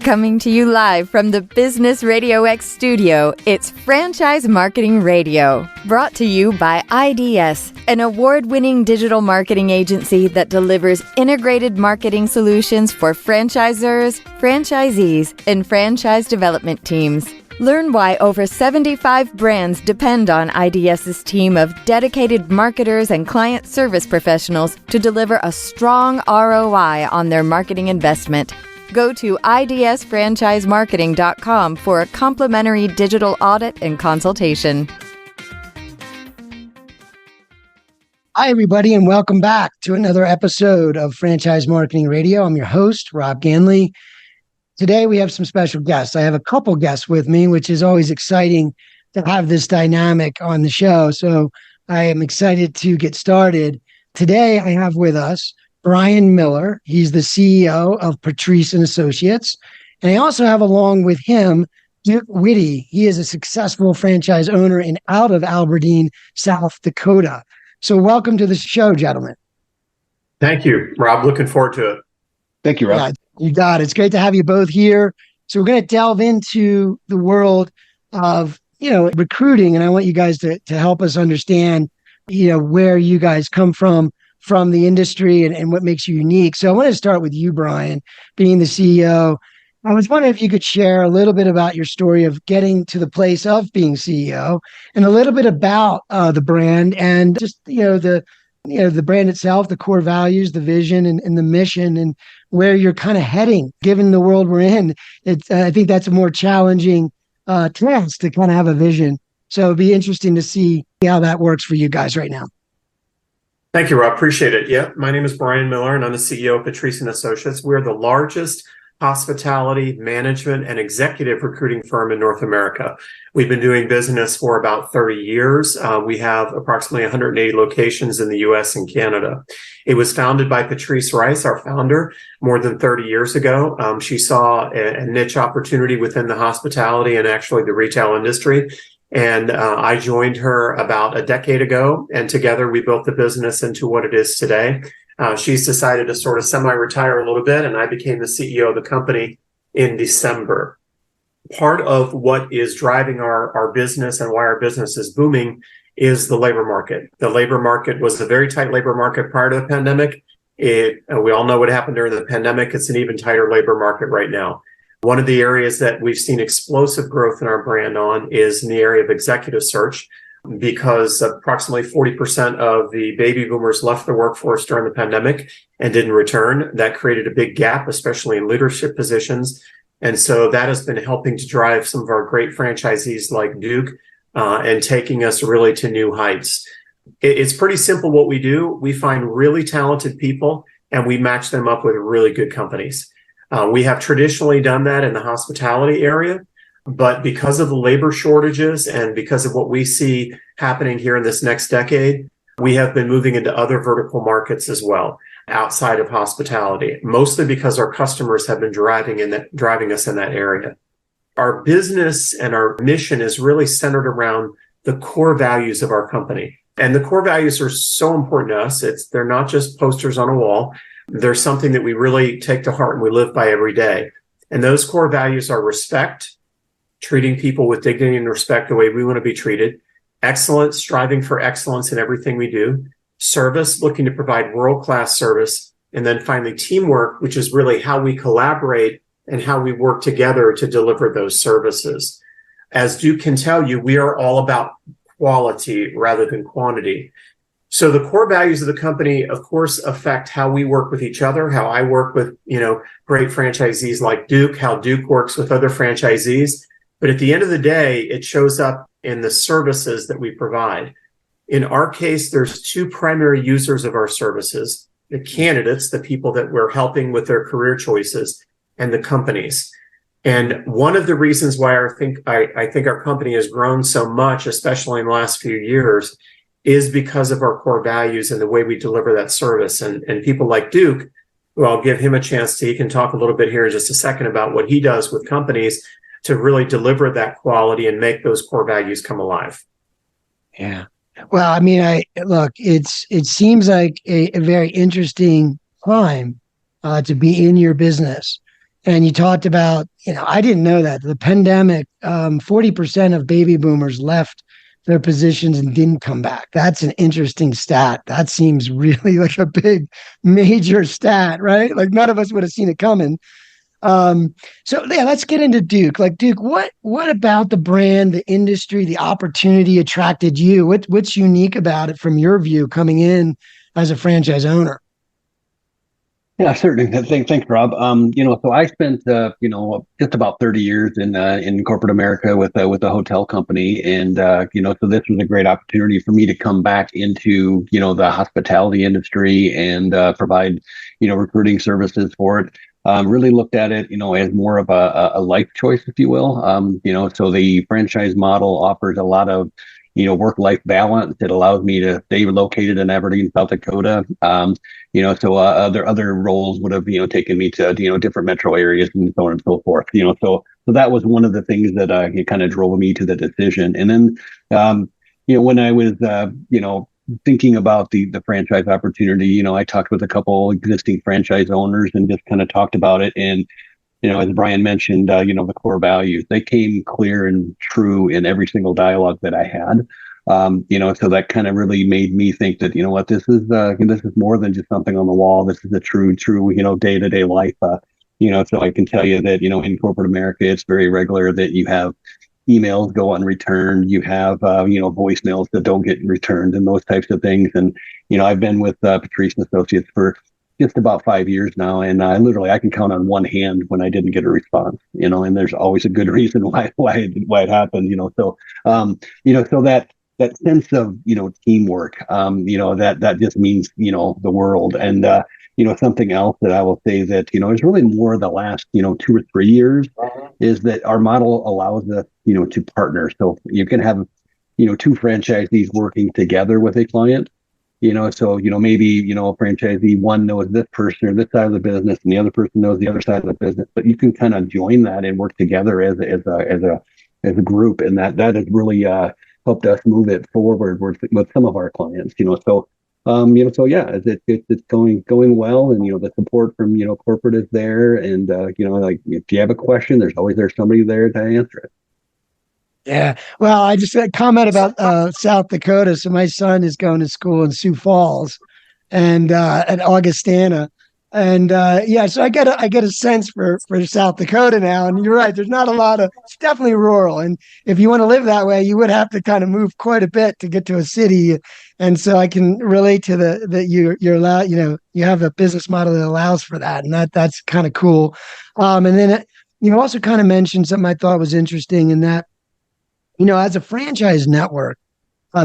Coming to you live from the Business RadioX studio, it's Franchise Marketing Radio, brought to you by IDS, an award-winning digital marketing agency that delivers integrated marketing solutions for franchisors, franchisees, and franchise development teams. Learn why over 75 brands depend on IDS's team of dedicated marketers and client service professionals to deliver a strong ROI on their marketing investment. Go to idsfranchisemarketing.com for a complimentary digital audit and consultation. Hi, everybody, and welcome back to another episode of Franchise Marketing Radio. I'm your host, Rob Ganley. Today, we have some special guests. I have a couple guests with me, which is always exciting to have this dynamic on the show. So I am excited to get started. Today, I have with us Brian Miller. He's the CEO of Patrice and Associates. And I also have along with him, Witte. He is a successful franchise owner out of Aberdeen, South Dakota. So welcome to the show, gentlemen. Thank you, Rob. Looking forward to it. Thank you, Rob. Yeah, you got it. It's great to have you both here. So we're going to delve into the world of, recruiting. And I want you guys to help us understand, where you guys come from the industry and what makes you unique. So I want to start with you, Brian, being the CEO. I was wondering if you could share a little bit about your story of getting to the place of being CEO and a little bit about the brand and just, the brand itself, the core values, the vision and the mission and where you're kind of heading, given the world we're in. I think that's a more challenging task to kind of have a vision. So it'd be interesting to see how that works for you guys right now. Thank you, Rob. Appreciate it. Yeah, my name is Brian Miller, and I'm the CEO of Patrice and Associates. We're the largest hospitality, management, and executive recruiting firm in North America. We've been doing business for about 30 years. We have approximately 180 locations in the U.S. and Canada. It was founded by Patrice Rice, our founder, more than 30 years ago. She saw a niche opportunity within the hospitality and actually the retail industry. And I joined her about a decade ago, and together we built the business into what it is today. She's decided to sort of semi-retire a little bit, and I became the CEO of the company in December. Part of what is driving our business and why our business is booming is the labor market. The labor market was a very tight labor market prior to the pandemic. We all know what happened during the pandemic. It's an even tighter labor market right now. One of the areas that we've seen explosive growth in our brand on is in the area of executive search, because approximately 40% of the baby boomers left the workforce during the pandemic and didn't return. That created a big gap, especially in leadership positions. And so that has been helping to drive some of our great franchisees like Duke and taking us really to new heights. It's pretty simple what we do. We find really talented people and we match them up with really good companies. We have traditionally done that in the hospitality area, but because of the labor shortages and because of what we see happening here in this next decade, we have been moving into other vertical markets as well, outside of hospitality, mostly because our customers have been driving us in that area. Our business and our mission is really centered around the core values of our company. And the core values are so important to us. They're not just posters on a wall. They're something that we really take to heart and we live by every day. And those core values are respect, treating people with dignity and respect the way we want to be treated, excellence, striving for excellence in everything we do, service, looking to provide world-class service, and then finally teamwork, which is really how we collaborate and how we work together to deliver those services. As Duke can tell you, we are all about quality rather than quantity. So the core values of the company, of course, affect how we work with each other, how I work with, great franchisees like Duke, how Duke works with other franchisees. But at the end of the day, it shows up in the services that we provide. In our case, there's two primary users of our services, the candidates, the people that we're helping with their career choices, and the companies. And one of the reasons why I think our company has grown so much, especially in the last few years, is because of our core values and the way we deliver that service. And people like Duke, who I'll give him a chance to, he can talk a little bit here in just a second about what he does with companies to really deliver that quality and make those core values come alive. Yeah. Well, I mean, it seems like a very interesting time to be in your business. And you talked about, I didn't know that the pandemic, 40% of baby boomers left their positions and didn't come back. That's an interesting stat. That seems really like a big, major stat, right? Like none of us would have seen it coming. So yeah, let's get into Duke. Like Duke, what about the brand, the industry, the opportunity attracted you? What's unique about it from your view coming in as a franchise owner? Yeah, certainly. Thanks, Rob. So I spent, just about 30 years in corporate America with a hotel company, and so this was a great opportunity for me to come back into, the hospitality industry and provide, recruiting services for it. Really looked at it, as more of a life choice, if you will. So the franchise model offers a lot of work-life balance. It allows me to stay located in Aberdeen, South Dakota. So other roles would have, taken me to, different metro areas and so on and so forth. So that was one of the things that it kind of drove me to the decision. And then, when I was, thinking about the franchise opportunity, I talked with a couple existing franchise owners and just kind of talked about it. And as Brian mentioned, the core values, they came clear and true in every single dialogue that I had. So that kind of really made me think that, this is more than just something on the wall. This is a true, day-to-day life. So I can tell you that, in corporate America, it's very regular that you have emails go unreturned. You have, voicemails that don't get returned and those types of things. And, I've been with Patrice and Associates for just about 5 years now, and I can count on one hand when I didn't get a response, and there's always a good reason why it happened, so that sense of teamwork, that just means the world. And something else that I will say that is really more the last 2 or 3 years is that our model allows us to partner. So you can have two franchisees working together with a client. So, maybe, a franchisee, one knows this person or this side of the business and the other person knows the other side of the business, but you can kind of join that and work together as a group. And that has really helped us move it forward with some of our clients, so yeah, it's going well. And, the support from, corporate is there. And, like if you have a question, there's somebody there to answer it. Yeah. Well, I just had a comment about South Dakota. So my son is going to school in Sioux Falls and at Augustana. And so I get a sense for South Dakota now. And you're right, there's not a lot of, it's definitely rural. And if you want to live that way, you would have to kind of move quite a bit to get to a city. And so I can relate to that you're allowed, you have a business model that allows for that. And that's kind of cool. And then you also kind of mentioned something I thought was interesting in that, as a franchise network,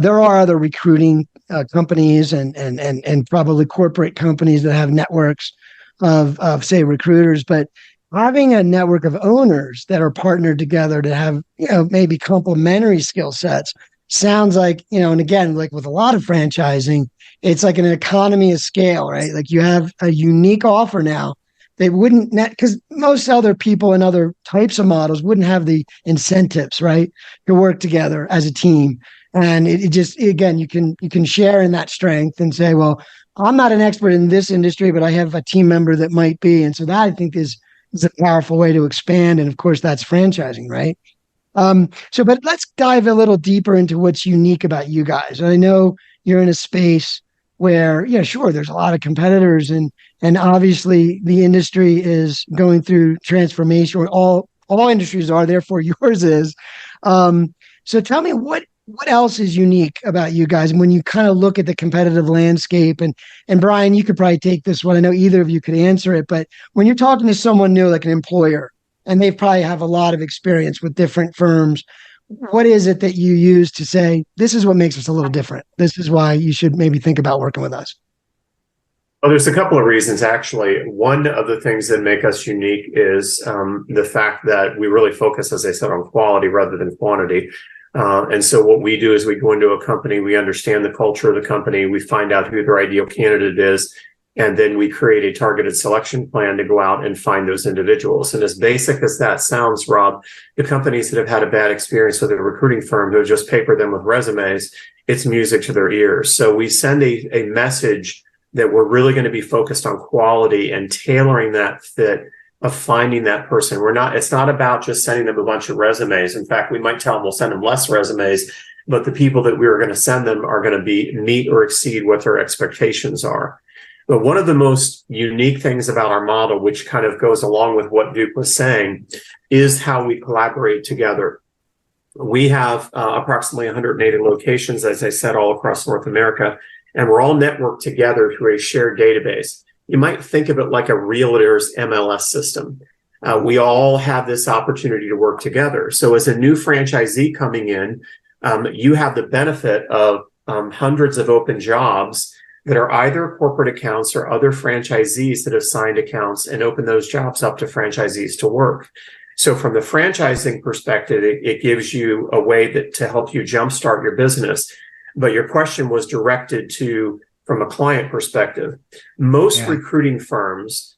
there are other recruiting companies and probably corporate companies that have networks of say recruiters, but having a network of owners that are partnered together to have, maybe complementary skill sets sounds like, and again, like with a lot of franchising, it's like an economy of scale, right? Like you have a unique offer now. They wouldn't, because most other people in other types of models wouldn't have the incentives, right, to work together as a team. And it just, again, you can share in that strength and say, well, I'm not an expert in this industry, but I have a team member that might be. And so that I think is a powerful way to expand. And of course, that's franchising, right? But let's dive a little deeper into what's unique about you guys. I know you're in a space where, yeah, sure, there's a lot of competitors and obviously the industry is going through transformation. All industries are, therefore yours is. So tell me what else is unique about you guys? And when you kind of look at the competitive landscape, and Brian, you could probably take this one. I know either of you could answer it, but when you're talking to someone new, like an employer, and they probably have a lot of experience with different firms, what is it that you use to say, this is what makes us a little different? This is why you should maybe think about working with us? Well, there's a couple of reasons, actually. One of the things that make us unique is the fact that we really focus, as I said, on quality rather than quantity. And so what we do is we go into a company, we understand the culture of the company, we find out who their ideal candidate is, and then we create a targeted selection plan to go out and find those individuals. And as basic as that sounds, Rob, the companies that have had a bad experience with a recruiting firm who have just papered them with resumes, it's music to their ears. So we send a message that we're really going to be focused on quality and tailoring that fit of finding that person. It's not about just sending them a bunch of resumes. In fact, we might tell them we'll send them less resumes, but the people that we are going to send them are going to meet or exceed what their expectations are. But one of the most unique things about our model, which kind of goes along with what Duke was saying, is how we collaborate together. We have approximately 180 locations, as I said, all across North America, and we're all networked together through a shared database. You might think of it like a realtor's MLS system. We all have this opportunity to work together. So as a new franchisee coming in, you have the benefit of hundreds of open jobs that are either corporate accounts or other franchisees that have signed accounts and open those jobs up to franchisees to work. So from the franchising perspective, it gives you a way to help you jumpstart your business. But your question was directed to, from a client perspective, most recruiting firms,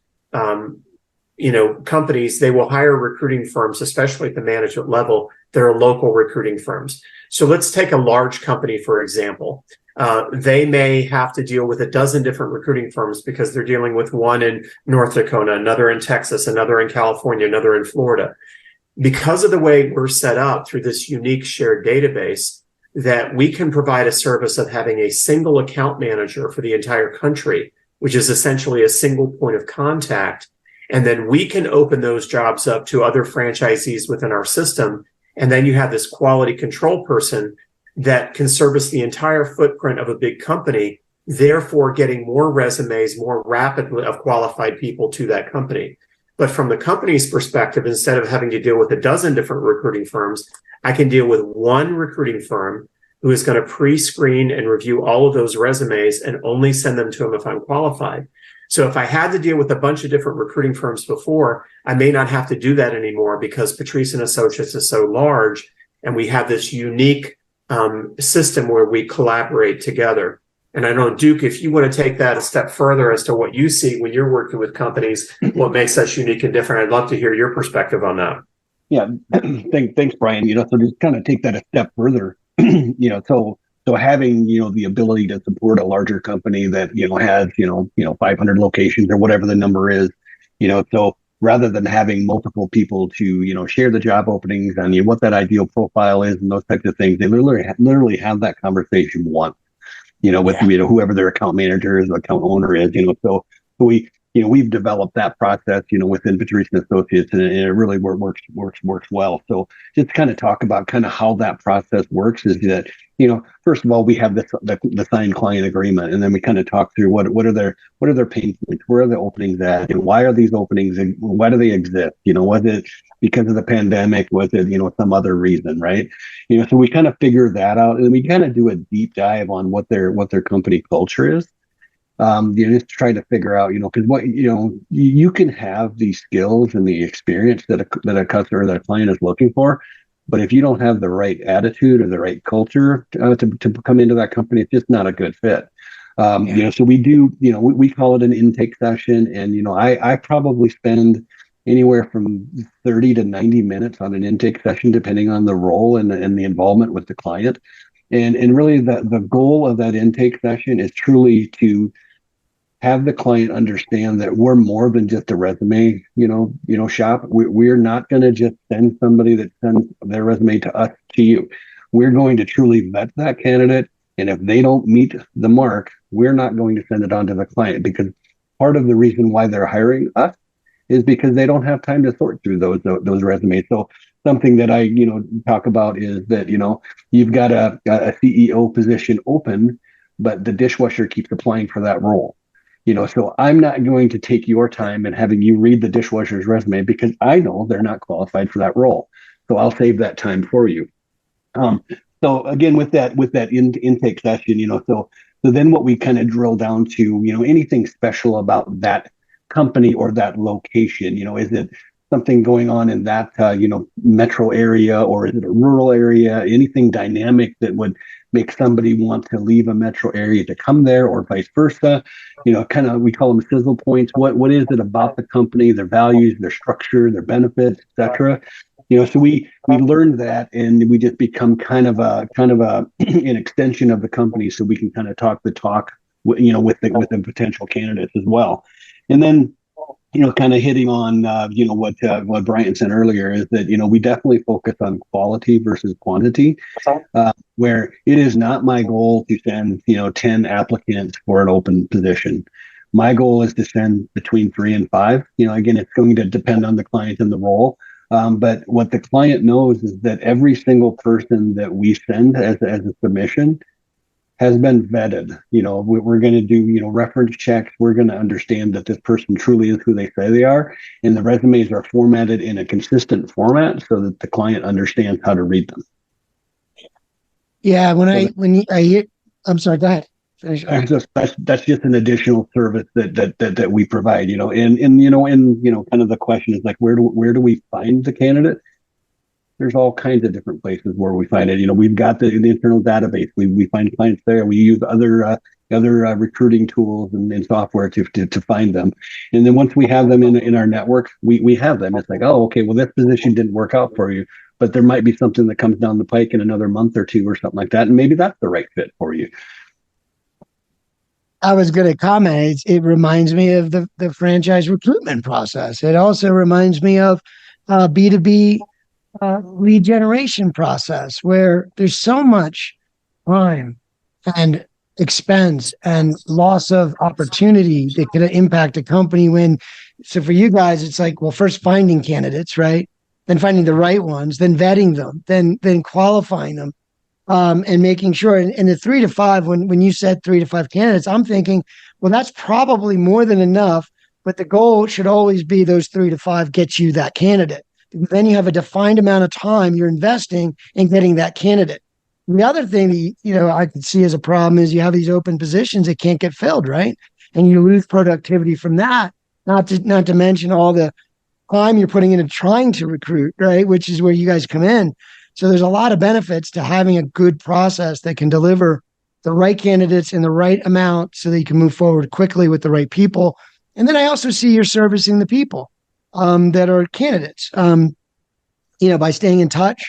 companies, they will hire recruiting firms, especially at the management level. There are local recruiting firms. So let's take a large company, for example. They may have to deal with a dozen different recruiting firms because they're dealing with one in North Dakota, another in Texas, another in California, another in Florida. Because of the way we're set up through this unique shared database, that we can provide a service of having a single account manager for the entire country, which is essentially a single point of contact. And then we can open those jobs up to other franchisees within our system. And then you have this quality control person that can service the entire footprint of a big company, therefore getting more resumes more rapidly of qualified people to that company. But from the company's perspective, instead of having to deal with a dozen different recruiting firms, I can deal with one recruiting firm who is going to pre-screen and review all of those resumes and only send them to them if I'm qualified. So if I had to deal with a bunch of different recruiting firms before, I may not have to do that anymore because Patrice and Associates is so large, and we have this unique system where we collaborate together. And I know, Duke, if you want to take that a step further as to what you see when you're working with companies, what makes us unique and different, I'd love to hear your perspective on that. Yeah, thanks, Brian. So just kind of take that a step further. So having the ability to support a larger company that has 500 locations or whatever the number is, so rather than having multiple people to share the job openings and what that ideal profile is and those types of things, they literally have that conversation once, with whoever their account manager is, account owner is, so we've developed that process, within Patrice and Associates, and it really works well. So just kind of talk about kind of how that process works is that, first of all, we have the signed client agreement, and then we kind of talk through what are their pain points, where are the openings at, and why are these openings, and why do they exist? Was it because of the pandemic? Was it, some other reason, right? So we kind of figure that out, and we kind of do a deep dive on what their company culture is. Just try to figure out, because you can have the skills and the experience that a customer, that a client is looking for, but if you don't have the right attitude or the right culture to come into that company, it's just not a good fit. So we do, we call it an intake session, and I probably spend anywhere from 30 to 90 minutes on an intake session, depending on the role and the involvement with the client. And really the goal of that intake session is truly to have the client understand that we're more than just a resume, shop. We're not going to just send somebody that sends their resume to us to you. We're going to truly vet that candidate. And if they don't meet the mark, we're not going to send it on to the client, because part of the reason why they're hiring us is because they don't have time to sort through those resumes. So something that I, talk about is that, you've got a CEO position open, but the dishwasher keeps applying for that role. So I'm not going to take your time and having you read the dishwasher's resume because I know they're not qualified for that role. So I'll save that time for you. So again, with that intake session, so then what we kind of drill down to, anything special about that company or that location, is it something going on in that, metro area, or is it a rural area? Anything dynamic that would make somebody want to leave a metro area to come there, or vice versa? Kind of, we call them sizzle points. What is it about the company, their values, their structure, their benefits, etc. So we learned that, and we just become kind of an extension of the company, so we can kind of talk the talk with the potential candidates as well. And then, kind of hitting on, what Brian said earlier is that, we definitely focus on quality versus quantity, where it is not my goal to send, 10 applicants for an open position. My goal is to send between 3 and 5. Again, it's going to depend on the client and the role. But what the client knows is that every single person that we send as a submission has been vetted. We're going to do, reference checks. We're going to understand that this person truly is who they say they are. And the resumes are formatted in a consistent format so that the client understands how to read them. Yeah. I'm sorry, go ahead. That's just an additional service that we provide, and kind of the question is like, where do we find the candidate? There's all kinds of different places where we find it. We've got the internal database. We find clients there. We use other recruiting tools and software to find them. And then once we have them in our network, we have them. It's like, oh, okay, well, this position didn't work out for you, but there might be something that comes down the pike in another month or two or something like that. And maybe that's the right fit for you. I was going to comment. It reminds me of the franchise recruitment process. It also reminds me of B2B lead generation process, where there's so much time and expense and loss of opportunity that could impact a company. So for you guys, it's like, well, first finding candidates, right? Then finding the right ones, then vetting them, then qualifying them. And making sure, and the 3 to 5, when you said 3 to 5 candidates, I'm thinking, well, that's probably more than enough, but the goal should always be those 3 to 5 get you that candidate. Then you have a defined amount of time you're investing in getting that candidate. And the other thing that, I could see as a problem is you have these open positions that can't get filled, right? And you lose productivity from that, not to mention all the time you're putting into trying to recruit, right? Which is where you guys come in. So there's a lot of benefits to having a good process that can deliver the right candidates in the right amount so that you can move forward quickly with the right people. And then I also see you're servicing the people that are candidates, by staying in touch.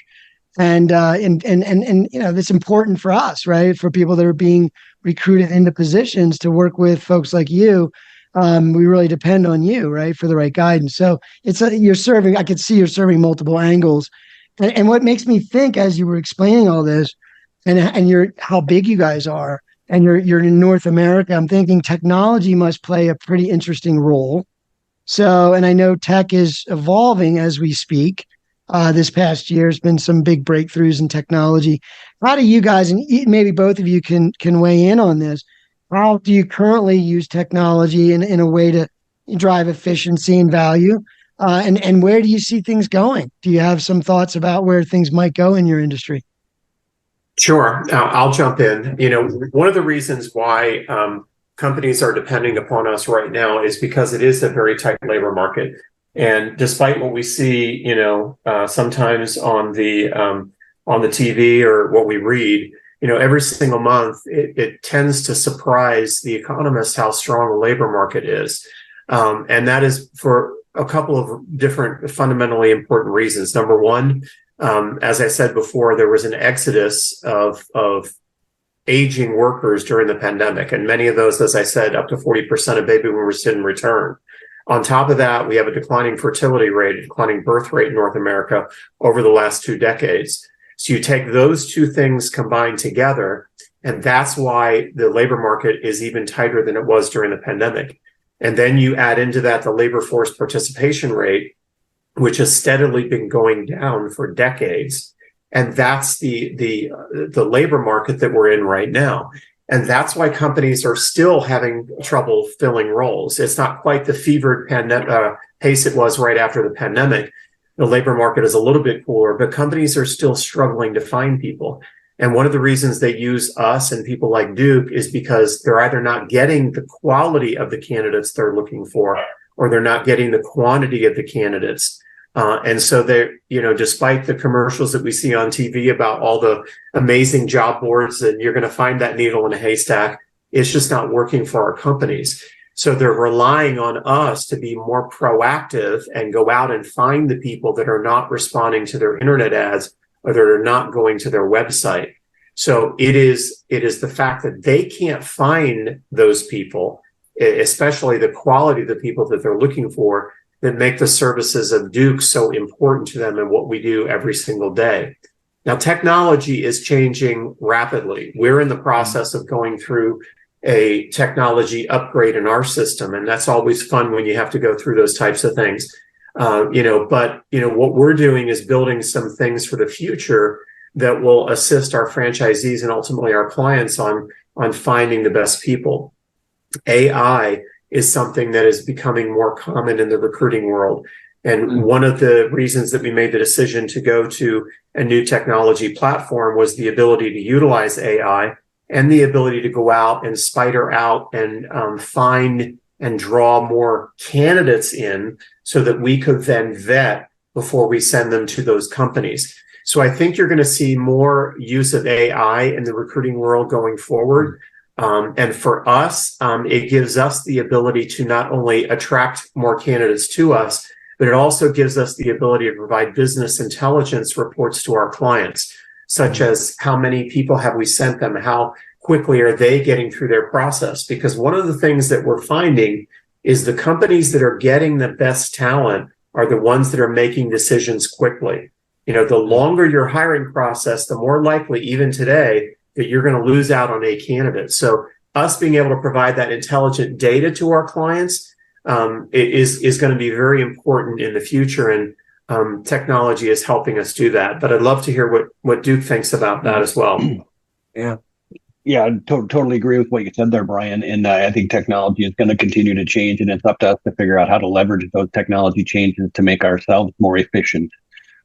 And that's important for us, right? For people that are being recruited into positions to work with folks like you. We really depend on you, right? For the right guidance. So I could see you're serving multiple angles. And what makes me think, as you were explaining all this, and how big you guys are, and you're in North America, I'm thinking technology must play a pretty interesting role. So, and I know tech is evolving as we speak. This past year has been some big breakthroughs in technology. How do you guys, and maybe both of you can weigh in on this, how do you currently use technology in a way to drive efficiency and value? And where do you see things going? Do you have some thoughts about where things might go in your industry? Sure. I'll jump in. One of the reasons why companies are depending upon us right now is because it is a very tight labor market. And despite what we see, sometimes on the TV or what we read, every single month, it tends to surprise the economists how strong the labor market is. And that is for a couple of different fundamentally important reasons. Number one, as I said before, there was an exodus of aging workers during the pandemic. And many of those, as I said, up to 40% of baby boomers didn't return. On top of that, we have a declining fertility rate, a declining birth rate in North America over the last 2 decades. So you take those two things combined together, and that's why the labor market is even tighter than it was during the pandemic. And then you add into that the labor force participation rate, which has steadily been going down for decades. And that's the labor market that we're in right now. And that's why companies are still having trouble filling roles. It's not quite the fevered pace it was right after the pandemic. The labor market is a little bit cooler, but companies are still struggling to find people. And one of the reasons they use us and people like Duke is because they're either not getting the quality of the candidates they're looking for, or they're not getting the quantity of the candidates. And so despite the commercials that we see on TV about all the amazing job boards and you're going to find that needle in a haystack, it's just not working for our companies. So they're relying on us to be more proactive and go out and find the people that are not responding to their internet ads or that are not going to their website. So it is the fact that they can't find those people, especially the quality of the people that they're looking for, that make the services of Duke so important to them and what we do every single day. Now, technology is changing rapidly. We're in the process of going through a technology upgrade in our system, and that's always fun when you have to go through those types of things. But what we're doing is building some things for the future that will assist our franchisees and ultimately our clients on finding the best people. AI is something that is becoming more common in the recruiting world. And one of the reasons that we made the decision to go to a new technology platform was the ability to utilize AI and the ability to go out and spider out and find and draw more candidates in so that we could then vet before we send them to those companies. So I think you're going to see more use of AI in the recruiting world going forward. And for us, it gives us the ability to not only attract more candidates to us, but it also gives us the ability to provide business intelligence reports to our clients, such as how many people have we sent them? How quickly are they getting through their process? Because one of the things that we're finding is the companies that are getting the best talent are the ones that are making decisions quickly. The longer your hiring process, the more likely, even today, that you're going to lose out on a candidate. So us being able to provide that intelligent data to our clients is going to be very important in the future. And technology is helping us do that. But I'd love to hear what Duke thinks about that as well. Yeah. Yeah, I totally agree with what you said there, Brian. And I think technology is going to continue to change, and it's up to us to figure out how to leverage those technology changes to make ourselves more efficient.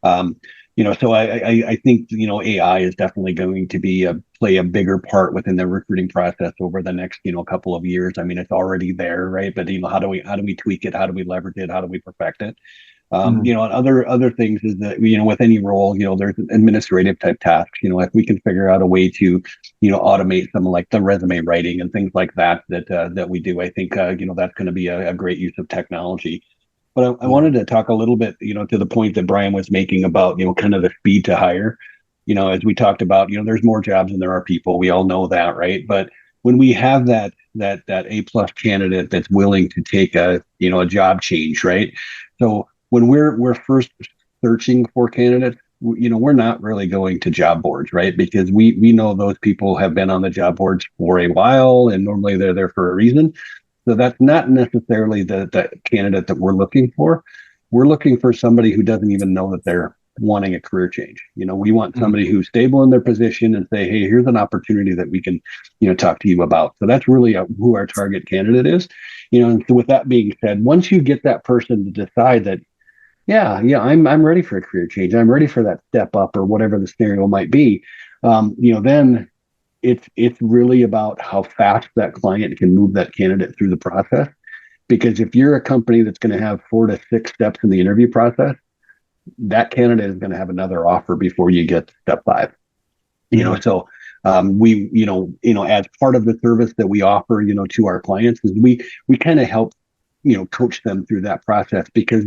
So I think, AI is definitely going to play a bigger part within the recruiting process over the next, couple of years. I mean, it's already there, right? But, how do we tweak it? How do we leverage it? How do we perfect it? And other things is that, with any role, there's administrative type tasks, if we can figure out a way to, automate some like the resume writing and things like that we do, I think, that's going to be a great use of technology. But I wanted to talk a little bit, to the point that Brian was making about, kind of the speed to hire. As we talked about, there's more jobs than there are people. We all know that, right? But when we have that A+ candidate that's willing to take a job change, right? So when we're first searching for candidates, we're not really going to job boards, right? Because we know those people have been on the job boards for a while, and normally they're there for a reason. So that's not necessarily the candidate that we're looking for. We're looking for somebody who doesn't even know that they're wanting a career change. We want somebody who's stable in their position and say, hey, here's an opportunity that we can, talk to you about. So that's really who our target candidate is. And so with that being said, once you get that person to decide that, yeah, I'm ready for a career change, I'm ready for that step up or whatever the scenario might be, then it's really about how fast that client can move that candidate through the process. Because if you're a company that's going to have 4 to 6 steps in the interview process, that candidate is going to have another offer before you get to step 5. So we, as part of the service that we offer, to our clients, is we kind of help, coach them through that process, because,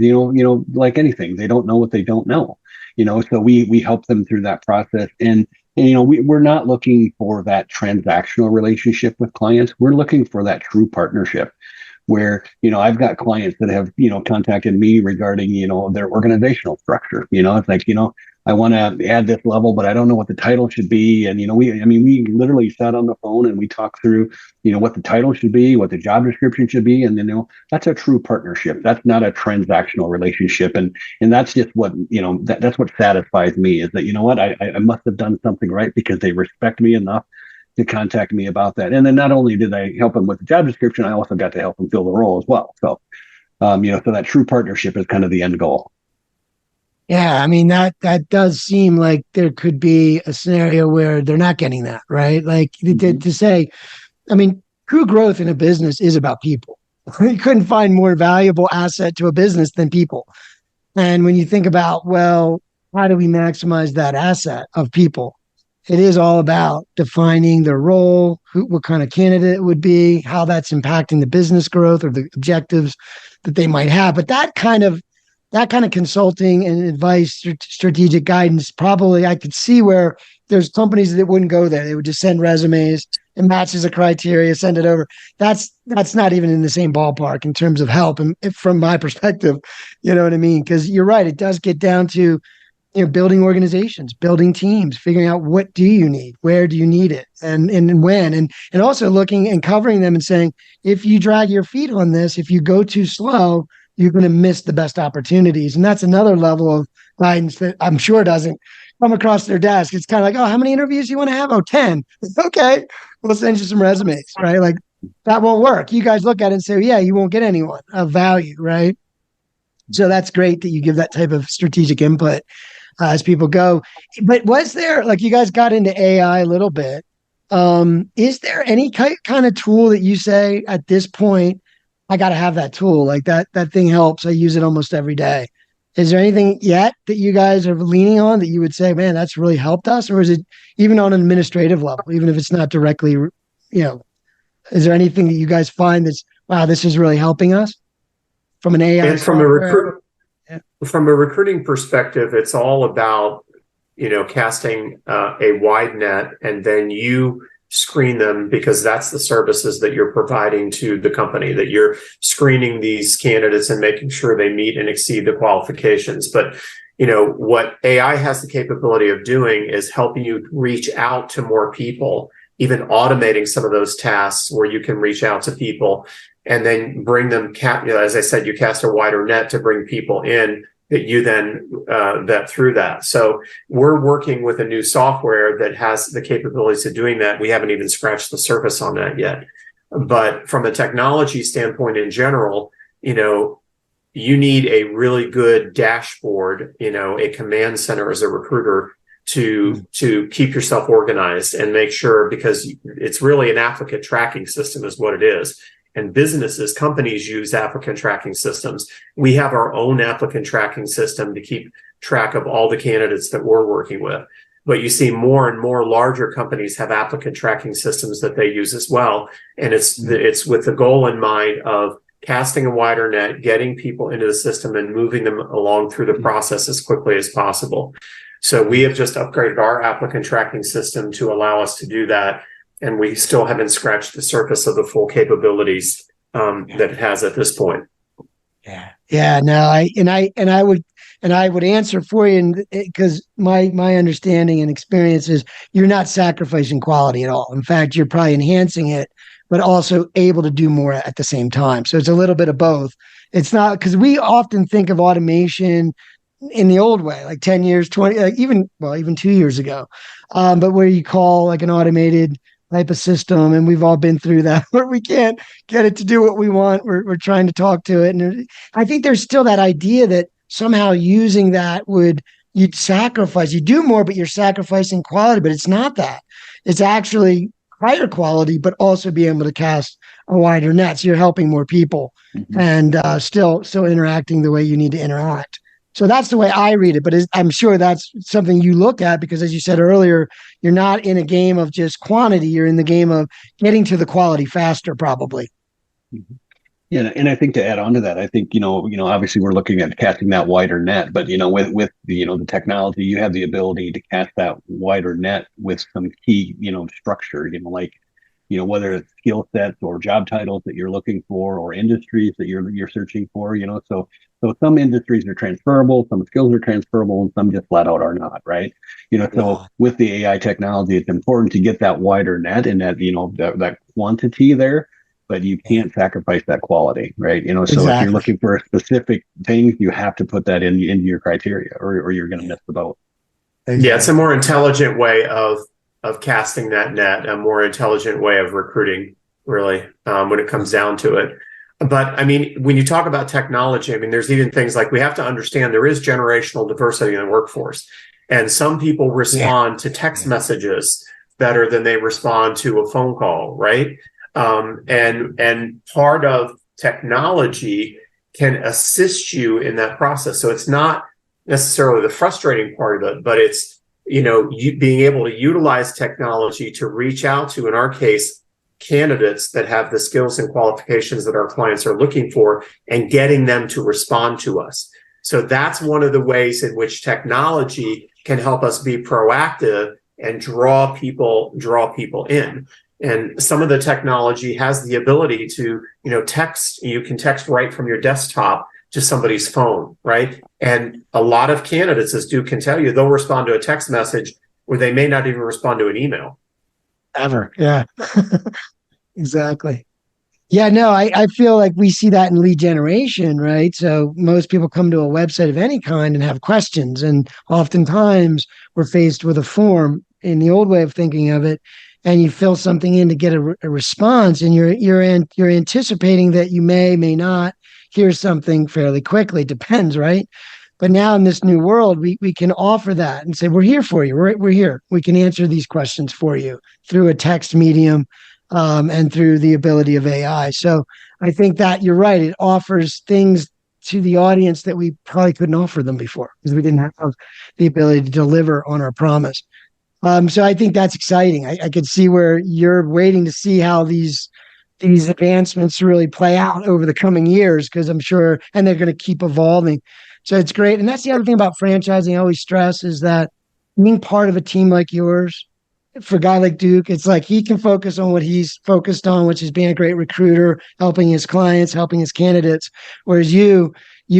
like anything, they don't know what they don't know, so we help them through that process. And we're not looking for that transactional relationship with clients. We're looking for that true partnership where, I've got clients that have, contacted me regarding, their organizational structure. It's like, I want to add this level, but I don't know what the title should be. And, we literally sat on the phone and we talked through, what the title should be, what the job description should be. And then, that's a true partnership. That's not a transactional relationship. And that's just what, that's what satisfies me, is that, what, I must have done something right because they respect me enough to contact me about that. And then not only did I help them with the job description, I also got to help them fill the role as well. So, so that true partnership is kind of the end goal. Yeah, I mean, that does seem like there could be a scenario where they're not getting that, right? Like to say, I mean, true growth in a business is about people. You couldn't find more valuable asset to a business than people. And when you think about, well, how do we maximize that asset of people? It is all about defining the role, what kind of candidate it would be, how that's impacting the business growth or the objectives that they might have. But that kind of that kind of consulting and advice, strategic guidance, probably I could see where there's companies that wouldn't go there. They would just send resumes, it matches a criteria, send it over. That's not even in the same ballpark in terms of help. And from my perspective, you know what I mean? Because you're right, it does get down to, building organizations, building teams, figuring out what do you need, where do you need it, and when, and also looking and covering them and saying, if you drag your feet on this, if you go too slow, you're going to miss the best opportunities. And that's another level of guidance that I'm sure doesn't come across their desk. It's kind of like, oh, how many interviews do you want to have? Oh, 10. Okay, we'll send you some resumes, right? Like that won't work. You guys look at it and say, yeah, you won't get anyone of value, right? So that's great that you give that type of strategic input as people go. But was there, like, you guys got into AI a little bit. Is there any kind of tool that you say at this point, I got to have that tool? Like that thing helps. I use it almost every day. Is there anything yet that you guys are leaning on that you would say, man, that's really helped us? Or is it even on an administrative level, even if it's not directly, is there anything that you guys find that's, wow, this is really helping us from an AI? And from a recruiting perspective, it's all about, casting a wide net, and then you screen them, because that's the services that you're providing to the company, that you're screening these candidates and making sure they meet and exceed the qualifications. But what AI has the capability of doing is helping you reach out to more people, even automating some of those tasks where you can reach out to people and then bring them, as I said, you cast a wider net to bring people in that you then vet through that. So we're working with a new software that has the capabilities of doing that. We haven't even scratched the surface on that yet. But from a technology standpoint in general, you need a really good dashboard, a command center as a recruiter to keep yourself organized and make sure, because it's really an applicant tracking system is what it is. And companies use applicant tracking systems. We have our own applicant tracking system to keep track of all the candidates that we're working with. But you see more and more larger companies have applicant tracking systems that they use as well. And it's with the goal in mind of casting a wider net, getting people into the system and moving them along through the process as quickly as possible. So we have just upgraded our applicant tracking system to allow us to do that. And we still haven't scratched the surface of the full capabilities that it has at this point. Yeah. No, I would answer for you, because my understanding and experience is you're not sacrificing quality at all. In fact, you're probably enhancing it, but also able to do more at the same time. So it's a little bit of both. It's not, because we often think of automation in the old way, like 10 years, 20, like even 2 years ago, but where you call like an automated type of system, and we've all been through that, where we can't get it to do what we want. We're trying to talk to it, and I think there's still that idea that somehow using that you'd sacrifice, you do more, but you're sacrificing quality. But it's not that. It's actually higher quality, but also be able to cast a wider net. So you're helping more people, and still interacting the way you need to interact. So that's the way I read it, but I'm sure that's something you look at, because as you said earlier, you're not in a game of just quantity. You're in the game of getting to the quality faster, probably. Yeah, and I think to add on to that, I think, obviously we're looking at casting that wider net, but, with the technology, you have the ability to cast that wider net with some key, structure, whether it's skill sets or job titles that you're looking for, or industries that you're searching for, so some industries are transferable, some skills are transferable, and some just flat out are not, right? So with the AI technology, it's important to get that wider net and that, that quantity there, but you can't sacrifice that quality, right? So If you're looking for specific things, you have to put that into your criteria, or you're going to miss the boat. Exactly. Yeah, it's a more intelligent way of casting that net, a more intelligent way of recruiting, really, when it comes down to it. But I mean, when you talk about technology, there's even things like, we have to understand there is generational diversity in the workforce. And some people respond to text messages better than they respond to a phone call, right? And part of technology can assist you in that process. So it's not necessarily the frustrating part of it, but it's, you being able to utilize technology to reach out to, in our case, candidates that have the skills and qualifications that our clients are looking for, and getting them to respond to us. So that's one of the ways in which technology can help us be proactive and draw people in. And some of the technology has the ability to, text. You can text right from your desktop to somebody's phone, right? And a lot of candidates, as Duke can tell you, they'll respond to a text message where they may not even respond to an email. Ever. Yeah. Exactly. Yeah, no, I feel like we see that in lead generation, right? So most people come to a website of any kind and have questions. And oftentimes we're faced with a form in the old way of thinking of it, and you fill something in to get a response, and you're anticipating that you may not hear something fairly quickly. Depends, right? But now in this new world, we can offer that and say, we're here for you. We're here. We can answer these questions for you through a text medium, and through the ability of AI. So I think that you're right. It offers things to the audience that we probably couldn't offer them before because we didn't have the ability to deliver on our promise. So I think that's exciting. I could see where you're waiting to see how these advancements really play out over the coming years, because I'm sure, and they're going to keep evolving. So it's great. And that's the other thing about franchising I always stress is that being part of a team like yours, for a guy like Duke, it's like he can focus on what he's focused on, which is being a great recruiter, helping his clients, helping his candidates. Whereas you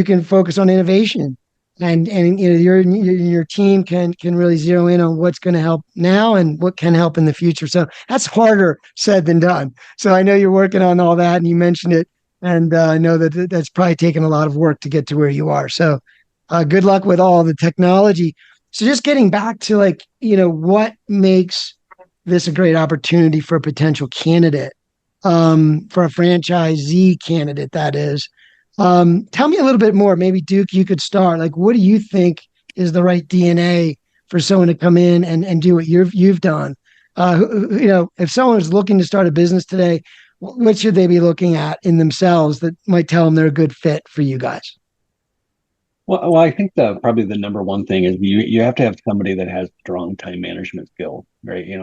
can focus on innovation, and your team can really zero in on what's going to help now and what can help in the future. So that's harder said than done. So I know you're working on all that, and you mentioned it, and I know that that's probably taken a lot of work to get to where you are. So good luck with all the technology. So just getting back to what makes this a great opportunity for a potential candidate, for a franchisee candidate, that is. Tell me a little bit more. Maybe Duke, you could start. Like, what do you think is the right DNA for someone to come in and do what you've done? If someone is looking to start a business today, what should they be looking at in themselves that might tell them they're a good fit for you guys? Well, I think probably the number one thing is you have to have somebody that has strong time management skills, right? You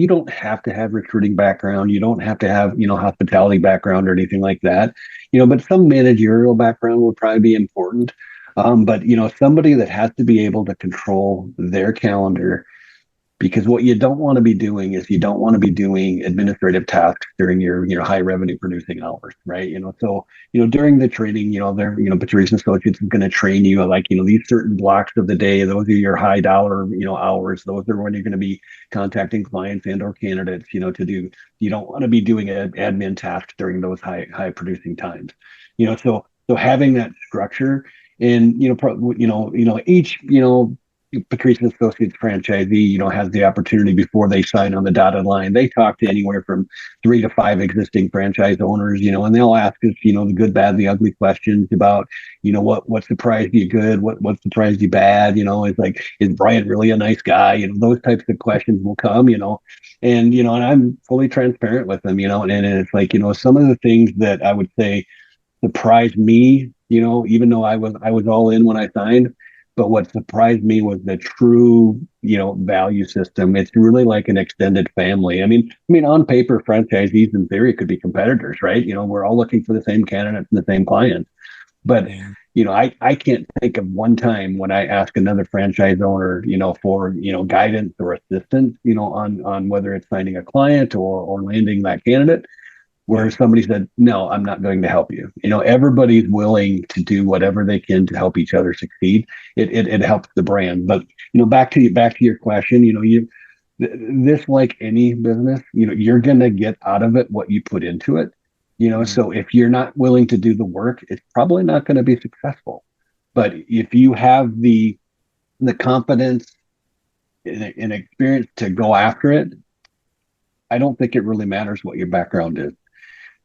don't have to have recruiting background, you don't have to have hospitality background or anything like that, but some managerial background would probably be important. But somebody that has to be able to control their calendar, because what you don't want to be doing is you don't want to be doing administrative tasks during your high revenue producing hours, right? So during the training, Patrice and Associates is going to train you like these certain blocks of the day. Those are your high dollar hours. Those are when you're going to be contacting clients and or candidates. You don't want to be doing admin tasks during those high producing times. So having that structure, and each Patrice and Associates franchisee, has the opportunity before they sign on the dotted line. They talk to anywhere from 3 to 5 existing franchise owners, and they'll ask us, the good, bad, the ugly questions about, what surprised you good, what surprised you bad, is Brian really a nice guy? Those types of questions will come, and I'm fully transparent with them, and it's like, some of the things that I would say surprised me, even though I was all in when I signed. But what surprised me was the true, value system. It's really like an extended family. I mean, on paper, franchisees in theory could be competitors, right? We're all looking for the same candidates and the same clients. But, I can't think of one time when I ask another franchise owner, for, guidance or assistance, on whether it's finding a client or landing that candidate, where somebody said, no, I'm not going to help you. Everybody's willing to do whatever they can to help each other succeed. It helps the brand. But, back to your question, this, like any business, you're going to get out of it what you put into it. So if you're not willing to do the work, it's probably not going to be successful. But if you have the confidence and experience to go after it, I don't think it really matters what your background is.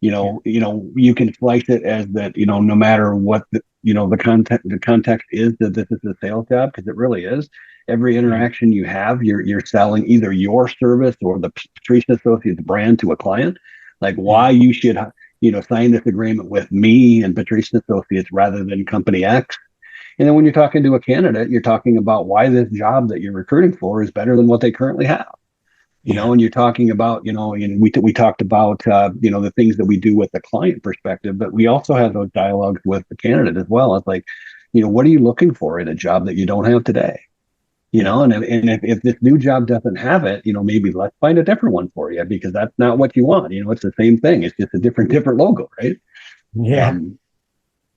You can slice it as that, no matter what the context is, that this is a sales job, because it really is. Every interaction you have, you're selling either your service or the Patrice Associates brand to a client. Like why you should, sign this agreement with me and Patrice Associates rather than company X. And then when you're talking to a candidate, you're talking about why this job that you're recruiting for is better than what they currently have. And you're talking about, and we talked about, the things that we do with the client perspective, but we also have those dialogues with the candidate as well. It's like, what are you looking for in a job that you don't have today? And if this new job doesn't have it, maybe let's find a different one for you, because that's not what you want. It's the same thing. It's just a different logo, right? Yeah.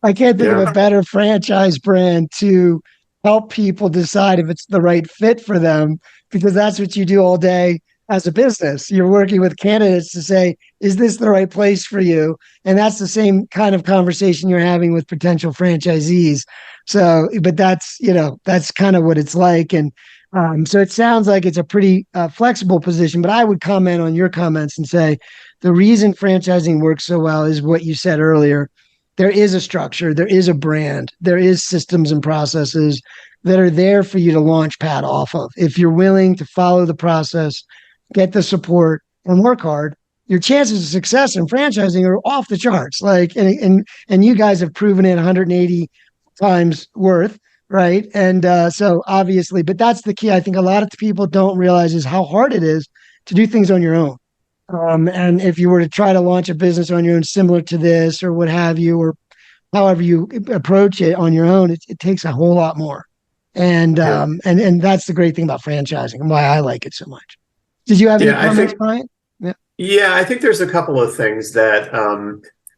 I can't think of a better franchise brand to help people decide if it's the right fit for them, because that's what you do all day as a business. You're working with candidates to say, is this the right place for you? And that's the same kind of conversation you're having with potential franchisees. So, but that's kind of what it's like. And so it sounds like it's a pretty flexible position, but I would comment on your comments and say the reason franchising works so well is what you said earlier. There is a structure, there is a brand, there is systems and processes that are there for you to launch pad off of. If you're willing to follow the process, get the support, and work hard, your chances of success in franchising are off the charts. And you guys have proven it 180 times worth, right? And so obviously, but that's the key. I think a lot of people don't realize is how hard it is to do things on your own. And if you were to try to launch a business on your own, similar to this or what have you, or however you approach it on your own, it takes a whole lot more. And that's the great thing about franchising and why I like it so much. Did you have any comments, Brian? Yeah, I think there's a couple of things that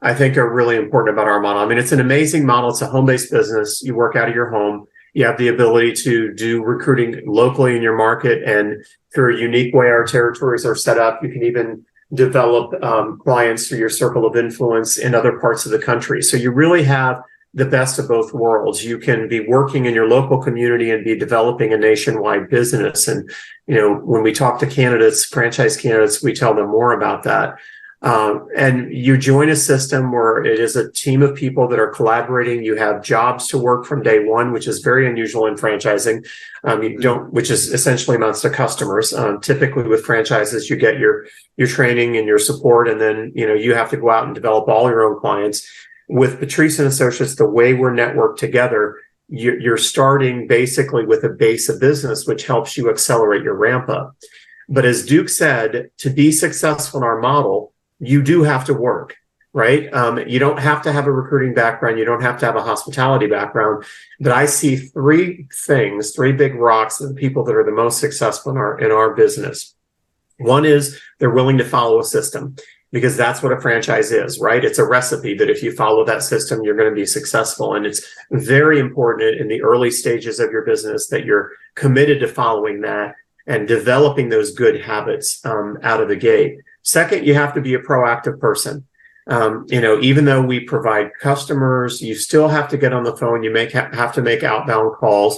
I think are really important about our model. I mean, it's an amazing model. It's a home-based business. You work out of your home. You have the ability to do recruiting locally in your market, and through a unique way our territories are set up, you can even develop clients through your circle of influence in other parts of the country. So you really have the best of both worlds. You can be working in your local community and be developing a nationwide business. And, when we talk to candidates, franchise candidates, we tell them more about that. And you join a system where it is a team of people that are collaborating. You have jobs to work from day one, which is very unusual in franchising. Which is essentially amounts to customers. Typically with franchises, you get your training and your support, and then, you have to go out and develop all your own clients. With Patrice and Associates, the way we're networked together, you're starting basically with a base of business, which helps you accelerate your ramp up. But as Duke said, to be successful in our model, you do have to work, right? You don't have to have a recruiting background. You don't have to have a hospitality background. But I see three big rocks of the people that are the most successful in our business. One is they're willing to follow a system, because that's what a franchise is, right? It's a recipe that if you follow that system, you're going to be successful. And it's very important in the early stages of your business that you're committed to following that and developing those good habits out of the gate. Second, you have to be a proactive person. Even though we provide customers, you still have to get on the phone. You have to make outbound calls.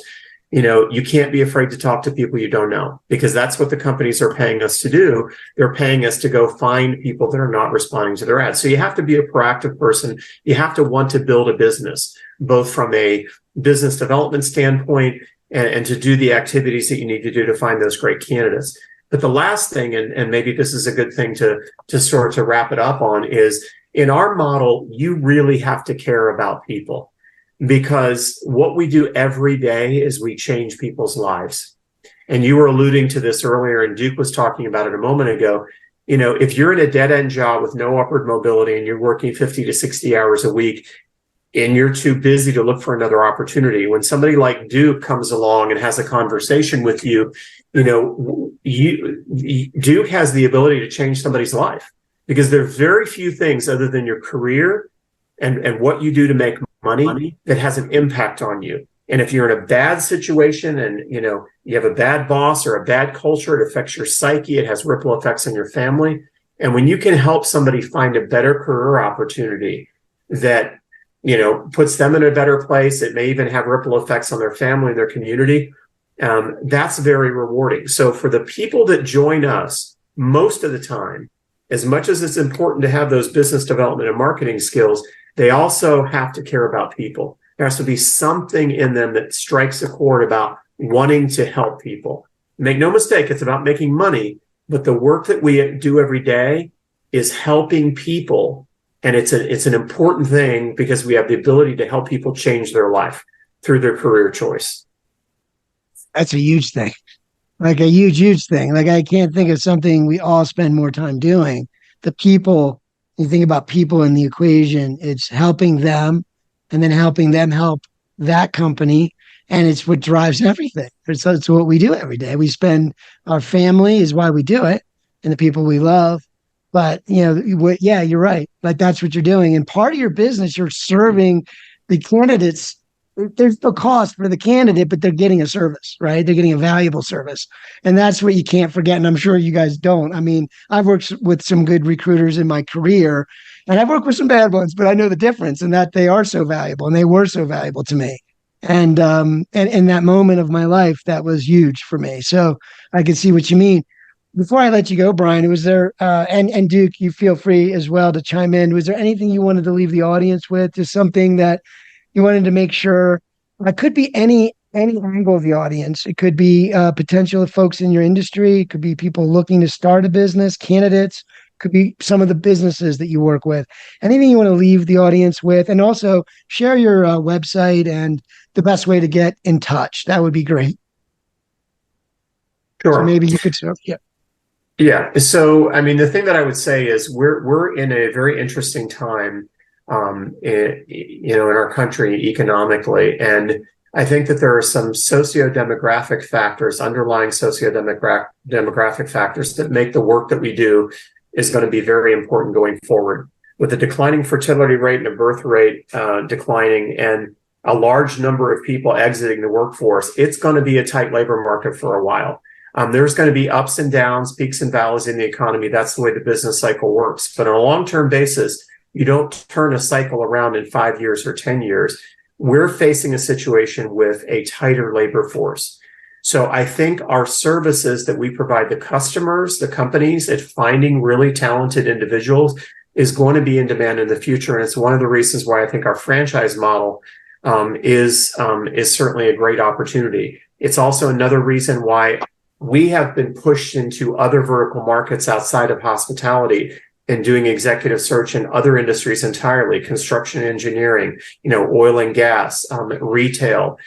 You can't be afraid to talk to people you don't know, because that's what the companies are paying us to do. They're paying us to go find people that are not responding to their ads. So you have to be a proactive person. You have to want to build a business, both from a business development standpoint and to do the activities that you need to do to find those great candidates. But the last thing, and maybe this is a good thing to wrap it up on, is in our model, you really have to care about people, because what we do every day is we change people's lives. And you were alluding to this earlier, and Duke was talking about it a moment ago. If you're in a dead-end job with no upward mobility and you're working 50 to 60 hours a week, and you're too busy to look for another opportunity, when somebody like Duke comes along and has a conversation with you, Duke has the ability to change somebody's life, because there are very few things other than your career and what you do to make money that has an impact on you. And if you're in a bad situation and, you have a bad boss or a bad culture, it affects your psyche. It has ripple effects on your family. And when you can help somebody find a better career opportunity that, puts them in a better place, it may even have ripple effects on their family and their community. That's very rewarding. So for the people that join us, most of the time, as much as it's important to have those business development and marketing skills, they also have to care about people. There has to be something in them that strikes a chord about wanting to help people. Make no mistake, it's about making money, but the work that we do every day is helping people. And it's an important thing, because we have the ability to help people change their life through their career choice. That's a huge thing. like a huge thing. Like I can't think of something we all spend more time doing. The people, you think about people in the equation, it's helping them and then helping them help that company. And it's what drives everything. It's what we do every day. We spend our family is why we do it and the people we love. But yeah, you're right. Like that's what you're doing. And part of your business, you're serving the candidates. There's no cost for the candidate, but they're getting a service, right? They're getting a valuable service. And that's what you can't forget. And I'm sure you guys don't. I mean, I've worked with some good recruiters in my career and I've worked with some bad ones, but I know the difference in that they are so valuable and they were so valuable to me. And in that moment of my life, that was huge for me. So I can see what you mean. Before I let you go, Brian, was there and Duke, you feel free as well to chime in. Was there anything you wanted to leave the audience with? Just something that you wanted to make sure it could be any angle of the audience. It could be potential folks in your industry. It could be people looking to start a business, candidates. Could be some of the businesses that you work with. Anything you want to leave the audience with, and also share your website and the best way to get in touch. That would be great. Sure. So maybe you could start. Yeah. Yeah. So, I mean, the thing that I would say is we're in a very interesting time, in our country economically, and I think that there are some socio-demographic factors, underlying socio-demographic factors that make the work that we do is going to be very important going forward. With the declining fertility rate and the birth rate declining, and a large number of people exiting the workforce, it's going to be a tight labor market for a while. There's going to be ups and downs, peaks and valleys in the economy. That's the way the business cycle works. But on a long-term basis, you don't turn a cycle around in 5 years or 10 years. We're facing a situation with a tighter labor force. So I think our services that we provide the customers, the companies at finding really talented individuals is going to be in demand in the future. And it's one of the reasons why I think our franchise model is certainly a great opportunity. It's also another reason why we have been pushed into other vertical markets outside of hospitality and doing executive search in other industries entirely, construction, engineering, oil and gas, retail,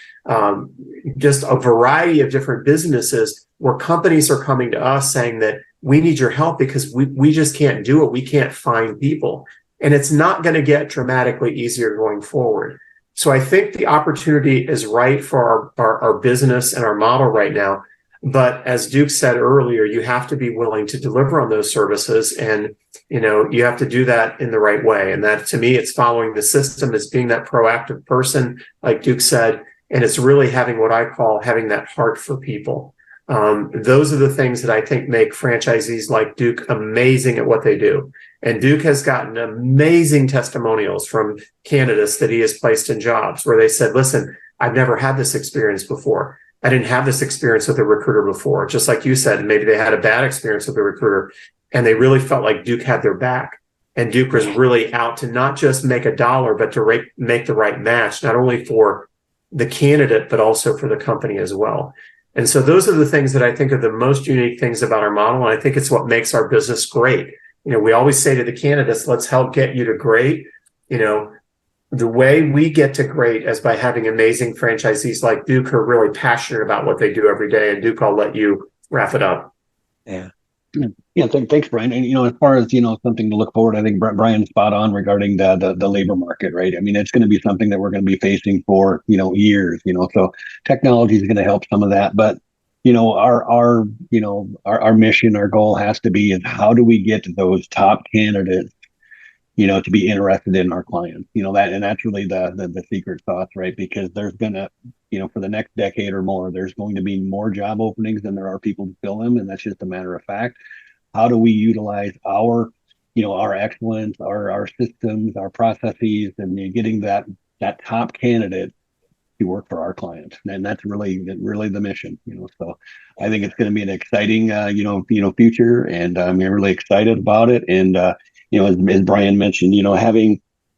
just a variety of different businesses where companies are coming to us saying that we need your help because we just can't do it. We can't find people. And it's not going to get dramatically easier going forward. So I think the opportunity is right for our business and our model right now. But as Duke said earlier, you have to be willing to deliver on those services, and you have to do that in the right way. And that, to me, it's following the system, it's being that proactive person, like Duke said, and it's really having what I call having that heart for people. Those are the things that I think make franchisees like Duke amazing at what they do. And Duke has gotten amazing testimonials from candidates that he has placed in jobs where they said, listen, I've never had this experience before. I didn't have this experience with a recruiter before. Just like you said, maybe they had a bad experience with a recruiter and they really felt like Duke had their back. And Duke was really out to not just make a dollar, but to make the right match, not only for the candidate, but also for the company as well. And so those are the things that I think are the most unique things about our model. And I think it's what makes our business great. We always say to the candidates, let's help get you to great. The way we get to great is by having amazing franchisees like Duke who are really passionate about what they do every day. And Duke, I'll let you wrap it up. Yeah. Yeah. Thanks, Brian. And, as far as, something to look forward, I think Brian's spot on regarding the labor market, right? I mean, it's going to be something that we're going to be facing for, years, so technology is going to help some of that. But, our mission, our goal has to be is how do we get those top candidates to be interested in our clients, and that's really the secret sauce, right? Because there's gonna, for the next decade or more, there's going to be more job openings than there are people to fill them. And that's just a matter of fact. How do we utilize our excellence, our systems, our processes, and getting that top candidate to work for our clients? And that's really the mission, so I think it's going to be an exciting, future, and I'm really excited about it. And, as Brian mentioned,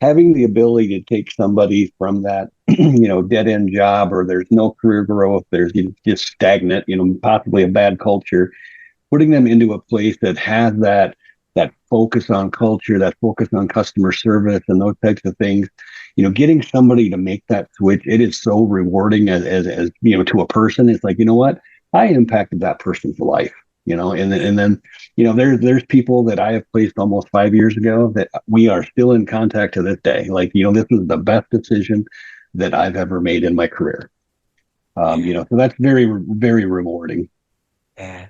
having the ability to take somebody from that, dead end job, or there's no career growth, there's just stagnant, possibly a bad culture, putting them into a place that has that focus on culture, that focus on customer service and those types of things, getting somebody to make that switch, it is so rewarding as to a person. It's like, you know what? I impacted that person's life, and then there's people that I have placed almost 5 years ago that we are still in contact to this day. Like, this was the best decision that I've ever made in my career. So that's very, very rewarding.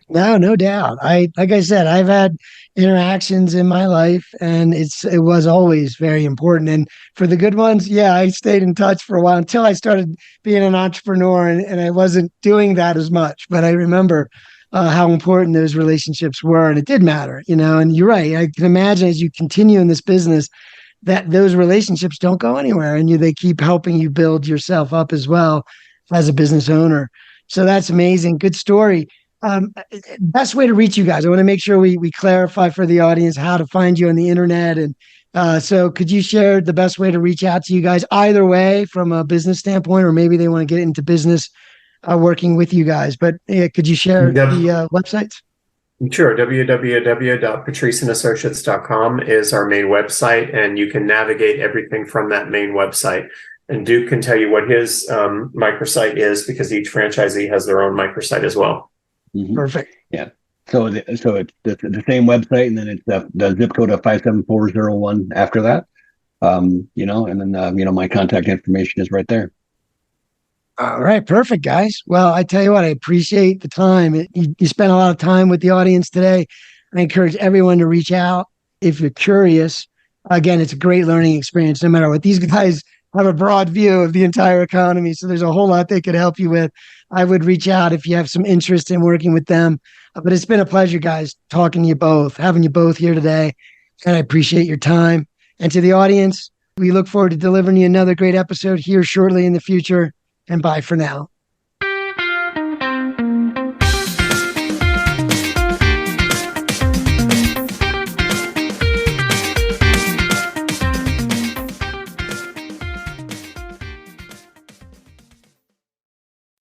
No doubt. Like I said, I've had interactions in my life, and it was always very important. And for the good ones, yeah, I stayed in touch for a while until I started being an entrepreneur, and I wasn't doing that as much. But I remember how important those relationships were, and it did matter, And you're right. I can imagine as you continue in this business that those relationships don't go anywhere, and they keep helping you build yourself up as well as a business owner. So that's amazing. Good story. Best way to reach you guys. I want to make sure we clarify for the audience how to find you on the internet. And so could you share the best way to reach out to you guys either way from a business standpoint, or maybe they want to get into business working with you guys, but could you share the websites? Sure. www.patriceandassociates.com is our main website, and you can navigate everything from that main website. And Duke can tell you what his microsite is, because each franchisee has their own microsite as well. Mm-hmm. Perfect. Yeah. So it's the same website, and then it's the zip code of 57401 after that. And then my contact information is right there. All right, perfect, guys. Well, I tell you what, I appreciate the time. You spent a lot of time with the audience today. I encourage everyone to reach out if you're curious. Again, it's a great learning experience, no matter what. These guys have a broad view of the entire economy, so there's a whole lot they could help you with. I would reach out if you have some interest in working with them. But it's been a pleasure, guys, talking to you both, having you both here today, and I appreciate your time. And to the audience, we look forward to delivering you another great episode here shortly in the future. And bye for now.